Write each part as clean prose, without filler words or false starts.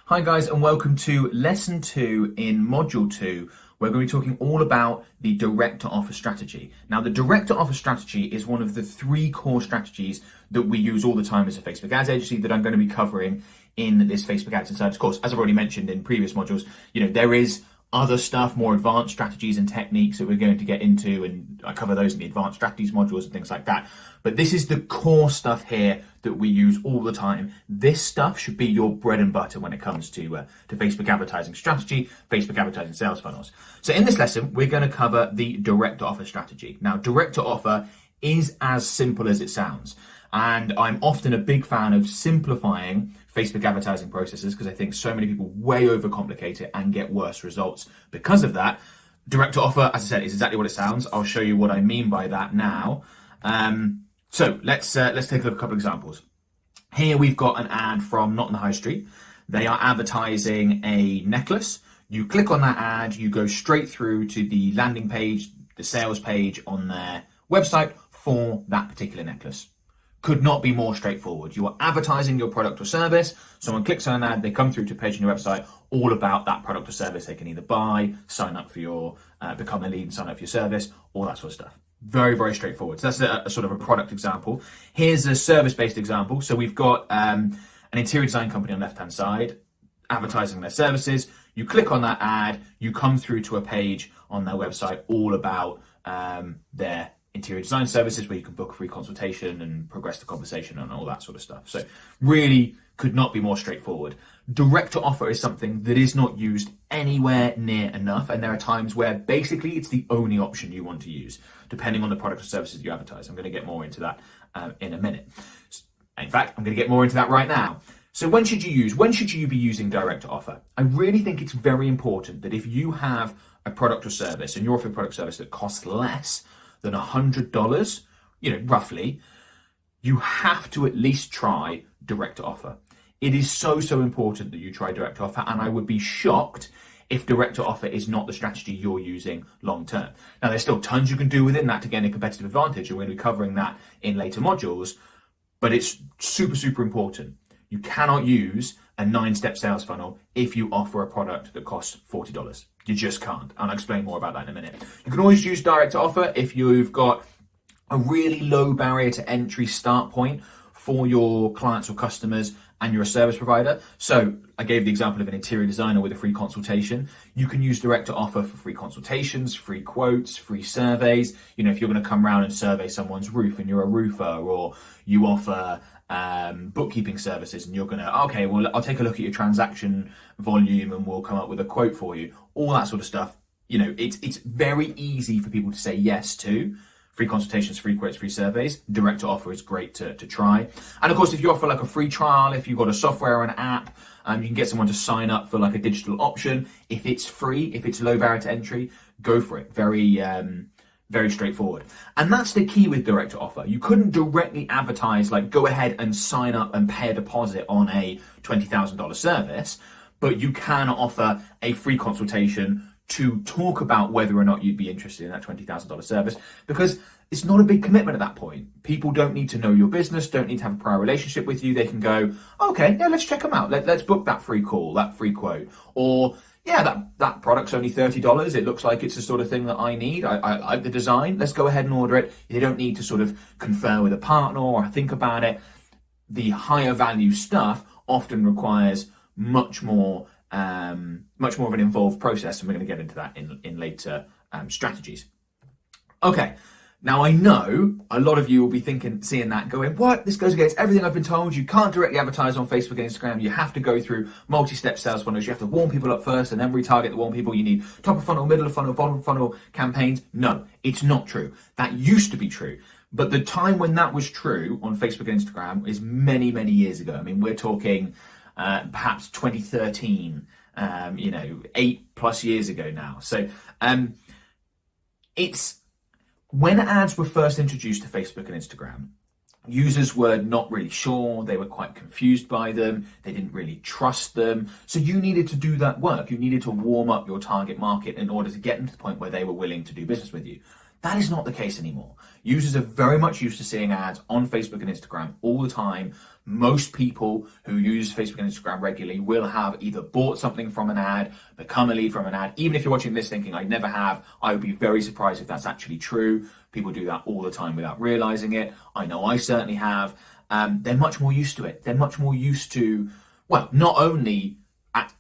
Hi guys, and welcome to lesson 2 in module 2. We're going to be talking all about the direct to offer strategy. Now, the direct to offer strategy is one of the 3 core strategies that we use all the time as a Facebook ads agency that I'm going to be covering in this Facebook Ads Insiders course. As I've already mentioned in previous modules, there is other stuff, more advanced strategies and techniques that we're going to get into, and I cover those in the advanced strategies modules and things like that. But this is the core stuff here that we use all the time. This stuff should be your bread and butter when it comes to Facebook advertising strategy, Facebook advertising sales funnels. So in this lesson, we're going to cover the direct to offer strategy. Now, direct to offer is as simple as it sounds. And I'm often a big fan of simplifying Facebook advertising processes because I think so many people way overcomplicate it and get worse results because of that. Direct to offer, as I said, is exactly what it sounds. I'll show you what I mean by that now. So let's take a look at a couple of examples. Here we've got an ad from Not on the High Street. They are advertising a necklace. You click on that ad, you go straight through to the landing page, the sales page on their website for that particular necklace. Could not be more straightforward. You are advertising your product or service. Someone clicks on an ad, they come through to a page on your website all about that product or service. They can either buy, sign up for your, become a lead and sign up for your service, all that sort of stuff. Very, very straightforward. So that's a sort of a product example. Here's a service-based example. So we've got an interior design company on the left-hand side advertising their services. You click on that ad, you come through to a page on their website all about their interior design services where you can book a free consultation and progress the conversation and all that sort of stuff. So really could not be more straightforward. Direct to offer is something that is not used anywhere near enough, and there are times where basically it's the only option you want to use, depending on the product or services you advertise. I'm going to get more into that in a minute. In fact, I'm going to get more into that right now. So when should you be using direct to offer? I really think it's very important that if you have a product or service and you're offering a product or service that costs less than $100, roughly, you have to at least try direct to offer. It is so important that you try direct to offer, and I would be shocked if direct to offer is not the strategy you're using long term. Now, there's still tons you can do within that to gain a competitive advantage, and we're going to be covering that in later modules, but it's super important. You cannot use a 9-step sales funnel if you offer a product that costs $40. You just can't. And I'll explain more about that in a minute. You can always use direct to offer if you've got a really low barrier to entry start point for your clients or customers and you're a service provider. So I gave the example of an interior designer with a free consultation. You can use direct to offer for free consultations, free quotes, free surveys. If you're going to come around and survey someone's roof and you're a roofer, or you offer bookkeeping services and you're going to, okay, well, I'll take a look at your transaction volume and we'll come up with a quote for you. All that sort of stuff. It's very easy for people to say yes to. Free consultations, free quotes, free surveys. Direct to offer is great to try. And of course, if you offer like a free trial, if you've got a software or an app, you can get someone to sign up for like a digital option. If it's free, if it's low barrier to entry, go for it. Very straightforward. And that's the key with direct to offer. You couldn't directly advertise, like go ahead and sign up and pay a deposit on a $20,000 service, but you can offer a free consultation to talk about whether or not you'd be interested in that $20,000 service, because it's not a big commitment at that point. People don't need to know your business, don't need to have a prior relationship with you. They can go, okay, yeah, let's check them out. Let's book that free call, that free quote. Or, yeah, that product's only $30. It looks like it's the sort of thing that I need. I like the design. Let's go ahead and order it. You don't need to sort of confer with a partner or think about it. The higher value stuff often requires much more of an involved process, and we're going to get into that in later strategies. Okay, now I know a lot of you will be seeing that going, what? This goes against everything I've been told. You can't directly advertise on Facebook and Instagram. You have to go through multi-step sales funnels. You have to warm people up first and then retarget the warm people. You need top of funnel, middle of funnel, bottom of funnel campaigns. No, it's not true. That used to be true. But the time when that was true on Facebook and Instagram is many years ago. I mean, we're talking perhaps 2013, 8+ years ago now. So it's when ads were first introduced to Facebook and Instagram, users were not really sure. They were quite confused by them. They didn't really trust them. So you needed to do that work. You needed to warm up your target market in order to get them to the point where they were willing to do business with you. That is not the case anymore. Users are very much used to seeing ads on Facebook and Instagram all the time. Most people who use Facebook and Instagram regularly will have either bought something from an ad, become a lead from an ad. Even if you're watching this thinking, I never have, I would be very surprised if that's actually true. People do that all the time without realizing it. I know I certainly have. They're much more used to it. They're much more used to, well, not only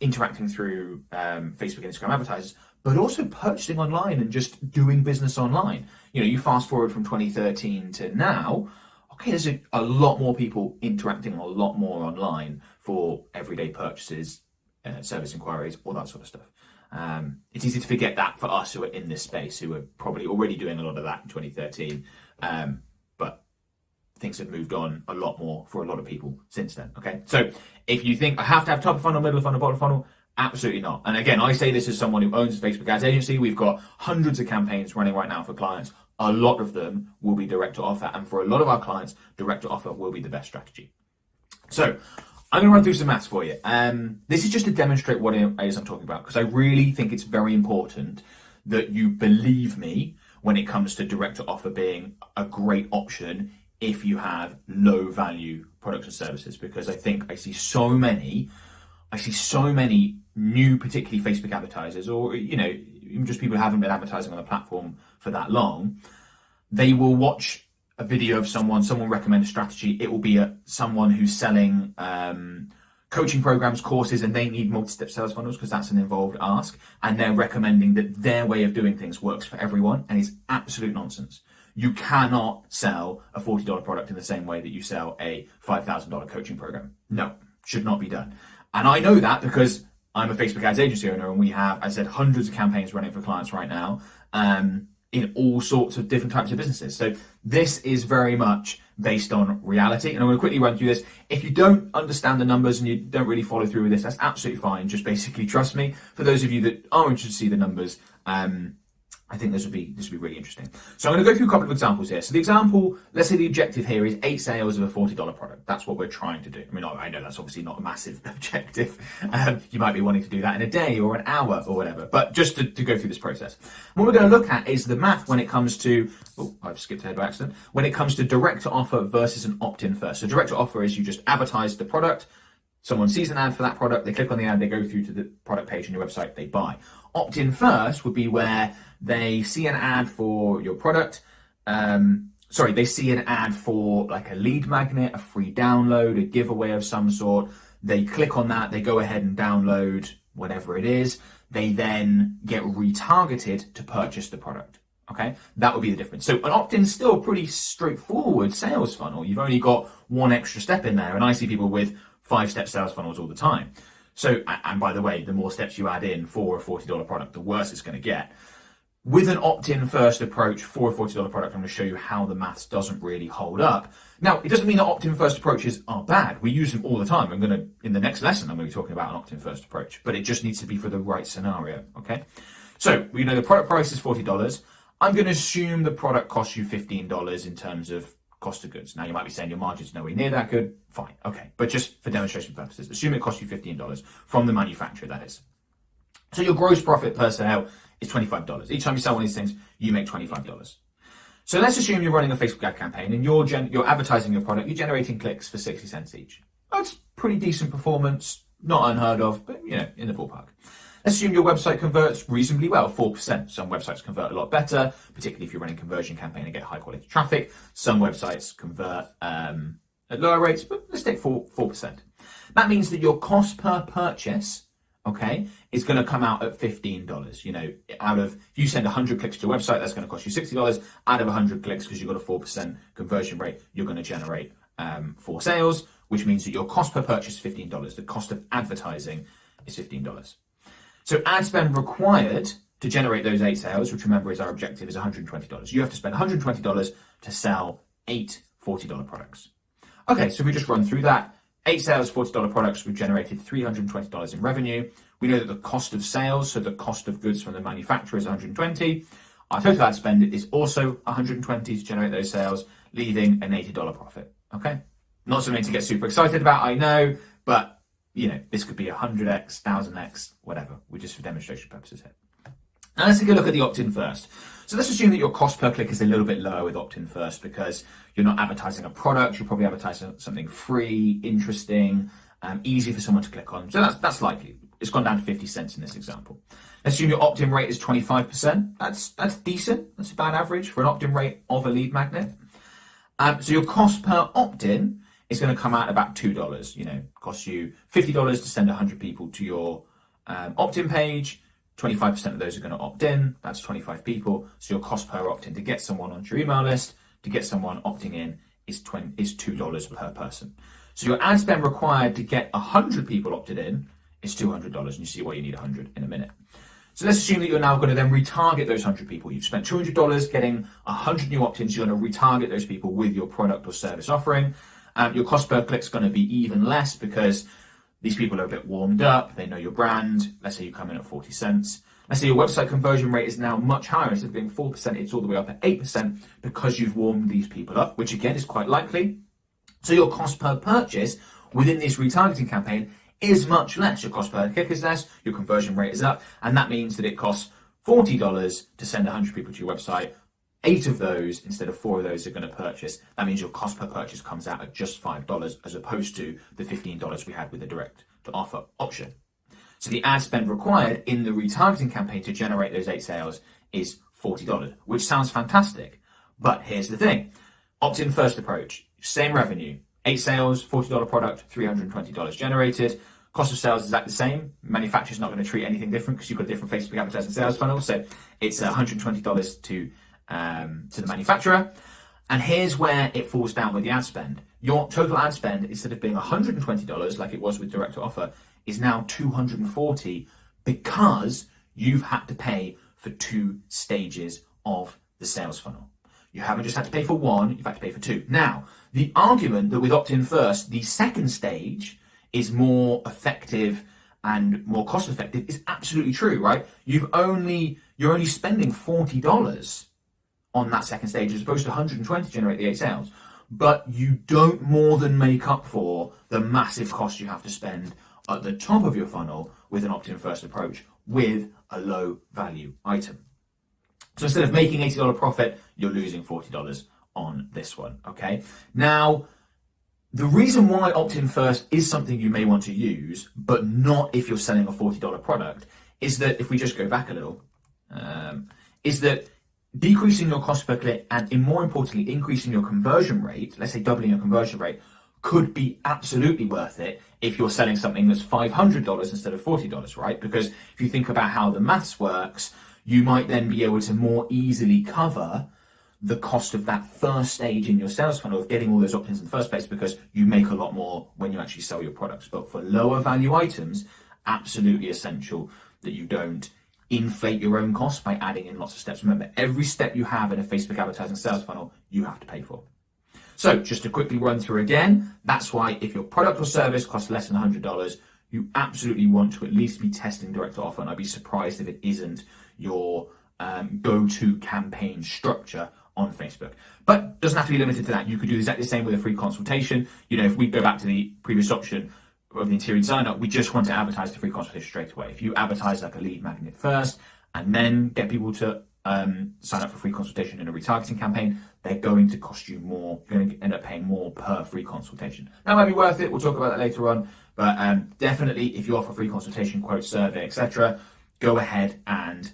interacting through Facebook and Instagram advertisers, but also purchasing online and just doing business online. You know, you fast forward from 2013 to now, okay, there's a lot more people interacting a lot more online for everyday purchases, service inquiries, all that sort of stuff. It's easy to forget that for us who are in this space, who are probably already doing a lot of that in 2013. But things have moved on a lot more for a lot of people since then, okay? So if you think I have to have top of funnel, middle of funnel, bottom of funnel, absolutely not. And again, I say this as someone who owns a Facebook ads agency. We've got hundreds of campaigns running right now for clients. A lot of them will be direct to offer. And for a lot of our clients, direct to offer will be the best strategy. So I'm going to run through some maths for you. This is just to demonstrate what it is I'm talking about, because I really think it's very important that you believe me when it comes to direct to offer being a great option if you have low value products and services, because I think I see so many new, particularly Facebook advertisers, or, you know, even just people who haven't been advertising on the platform for that long. They will watch a video of someone recommend a strategy. It will be someone who's selling coaching programs, courses, and they need multi-step sales funnels because that's an involved ask. And they're recommending that their way of doing things works for everyone, and it's absolute nonsense. You cannot sell a $40 product in the same way that you sell a $5,000 coaching program. No, should not be done. And I know that because I'm a Facebook ads agency owner, and we have, as I said, hundreds of campaigns running for clients right now in all sorts of different types of businesses. So this is very much based on reality. And I'm going to quickly run through this. If you don't understand the numbers and you don't really follow through with this, that's absolutely fine. Just basically trust me. For those of you that are interested to see the numbers, I think this would be really interesting. So I'm going to go through a couple of examples here. So the example, let's say the objective here is 8 sales of a $40 product. That's what we're trying to do. I mean, I know that's obviously not a massive objective. You might be wanting to do that in a day or an hour or whatever, but just to go through this process. What we're going to look at is the math when it comes to, oh, I've skipped ahead by accident, when it comes to direct to offer versus an opt-in first. So direct to offer is you just advertise the product. Someone sees an ad for that product, they click on the ad, they go through to the product page on your website, they buy. Opt-in first would be where they see an ad for your product. They see an ad for like a lead magnet, a free download, a giveaway of some sort. They click on that, they go ahead and download whatever it is. They then get retargeted to purchase the product. Okay, that would be the difference. So an opt-in is still a pretty straightforward sales funnel. You've only got one extra step in there, and I see people with 5-step sales funnels all the time. So, and by the way, the more steps you add in for a $40 product, the worse it's going to get. With an opt-in first approach for a $40 product, I'm going to show you how the maths doesn't really hold up. Now, it doesn't mean that opt-in first approaches are bad. We use them all the time. In the next lesson, I'm going to be talking about an opt-in first approach, but it just needs to be for the right scenario, okay? So, we know the product price is $40. I'm going to assume the product costs you $15 in terms of cost of goods. Now, you might be saying your margin's nowhere near that good. Fine, okay. But just for demonstration purposes, assume it costs you $15 from the manufacturer, that is. So your gross profit per sale is $25. Each time you sell one of these things, you make $25. So let's assume you're running a Facebook ad campaign and you're advertising your product, you're generating clicks for 60 cents each. That's pretty decent performance, not unheard of, but you know, in the ballpark. Let's assume your website converts reasonably well, 4%. Some websites convert a lot better, particularly if you're running a conversion campaign and get high quality traffic. Some websites convert at lower rates, but let's take 4%. That means that your cost per purchase, okay, is going to come out at $15. You know, if you send 100 clicks to your website, that's going to cost you $60. Out of 100 clicks, because you've got a 4% conversion rate, you're going to generate 4 sales, which means that your cost per purchase is $15. The cost of advertising is $15. So ad spend required to generate those 8 sales, which remember is our objective, is $120. You have to spend $120 to sell 8 $40 products. Okay, so if we just run through that, 8 sales, $40 products, we've generated $320 in revenue. We know that the cost of sales, so the cost of goods from the manufacturer is $120. Our total ad spend is also $120 to generate those sales, leaving an $80 profit. Okay, not something to get super excited about, I know, but you know, this could be 100x, 1000x, whatever. We're just for demonstration purposes here. Now let's take a look at the opt-in first. So let's assume that your cost per click is a little bit lower with opt-in first because you're not advertising a product, you're probably advertising something free, interesting, easy for someone to click on. So that's likely. It's gone down to 50 cents in this example. Let's assume your opt-in rate is 25%. That's decent. That's about average for an opt-in rate of a lead magnet. So your cost per opt-in is going to come out about $2. You know, costs you $50 to send 100 people to your opt-in page. 25% of those are going to opt in. That's 25 people. So your cost per opt-in to get someone onto your email list, to get someone opting in, is $2 per person. So your ad spend required to get 100 people opted in is $200, and you see why you need 100 in a minute. So let's assume that you're now going to then retarget those 100 people. You've spent $200 getting 100 new opt-ins. You're going to retarget those people with your product or service offering. Your cost per click is going to be even less because these people are a bit warmed up. They know your brand. Let's say you come in at 40 cents. Let's say your website conversion rate is now much higher. Instead of being 4%, it's all the way up at 8% because you've warmed these people up, which again is quite likely. So your cost per purchase within this retargeting campaign is much less. Your cost per click is less, your conversion rate is up, and that means that it costs $40 to send 100 people to your website. 8 of those, instead of 4 of those, are going to purchase. That means your cost per purchase comes out at just $5 as opposed to the $15 we had with the direct to offer option. So the ad spend required in the retargeting campaign to generate those 8 sales is $40, which sounds fantastic. But here's the thing. Opt-in first approach, same revenue, 8 sales, $40 product, $320 generated. Cost of sales is exactly the same. Manufacturer's not going to treat anything different because you've got a different Facebook advertising sales funnel. So it's $120 to the manufacturer. And here's where it falls down with the ad spend. Your total ad spend, instead of being $120 like it was with direct to offer, is now $240 because you've had to pay for 2 stages of the sales funnel. You haven't just had to pay for 1, you've had to pay for 2. Now, the argument that with opt-in first, the second stage is more effective and more cost effective is absolutely true, right? You're only spending $40 on that second stage as opposed to $120 to generate the 8 sales. But you don't more than make up for the massive cost you have to spend at the top of your funnel with an opt-in first approach with a low value item. So instead of making $80 profit, you're losing $40 on this one, okay? Now, the reason why opt-in first is something you may want to use, but not if you're selling a $40 product, is that if we just go back a little, is that decreasing your cost per click and more importantly, increasing your conversion rate, let's say doubling your conversion rate, could be absolutely worth it if you're selling something that's $500 instead of $40, right? Because if you think about how the maths works, you might then be able to more easily cover the cost of that first stage in your sales funnel of getting all those opt-ins in the first place because you make a lot more when you actually sell your products. But for lower value items, absolutely essential that you don't inflate your own costs by adding in lots of steps. Remember, every step you have in a Facebook advertising sales funnel, you have to pay for. So just to quickly run through again, that's why if your product or service costs less than $100, you absolutely want to at least be testing direct to offer, and I'd be surprised if it isn't your go-to campaign structure on Facebook. But doesn't have to be limited to that. You could do exactly the same with a free consultation. You know, if we go back to the previous option of the interior designer, we just want to advertise the free consultation straight away. If you advertise like a lead magnet first and then get people to sign up for free consultation in a retargeting campaign, they're going to cost you more. You're going to end up paying more per free consultation. That might be worth it. We'll talk about that later on. But definitely, if you offer free consultation, quote, survey, etc., go ahead and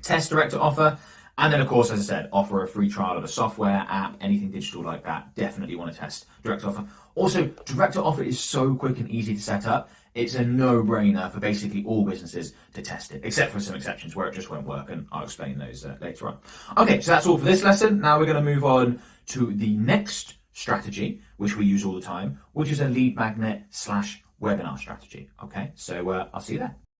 test direct to offer. And then, of course, as I said, offer a free trial of a software, app, anything digital like that. Definitely want to test direct to offer. Also, direct to offer is so quick and easy to set up. It's a no-brainer for basically all businesses to test it, except for some exceptions where it just won't work, and I'll explain those later on. Okay, so that's all for this lesson. Now we're going to move on to the next strategy, which we use all the time, which is a lead magnet / webinar strategy. Okay, so I'll see you there.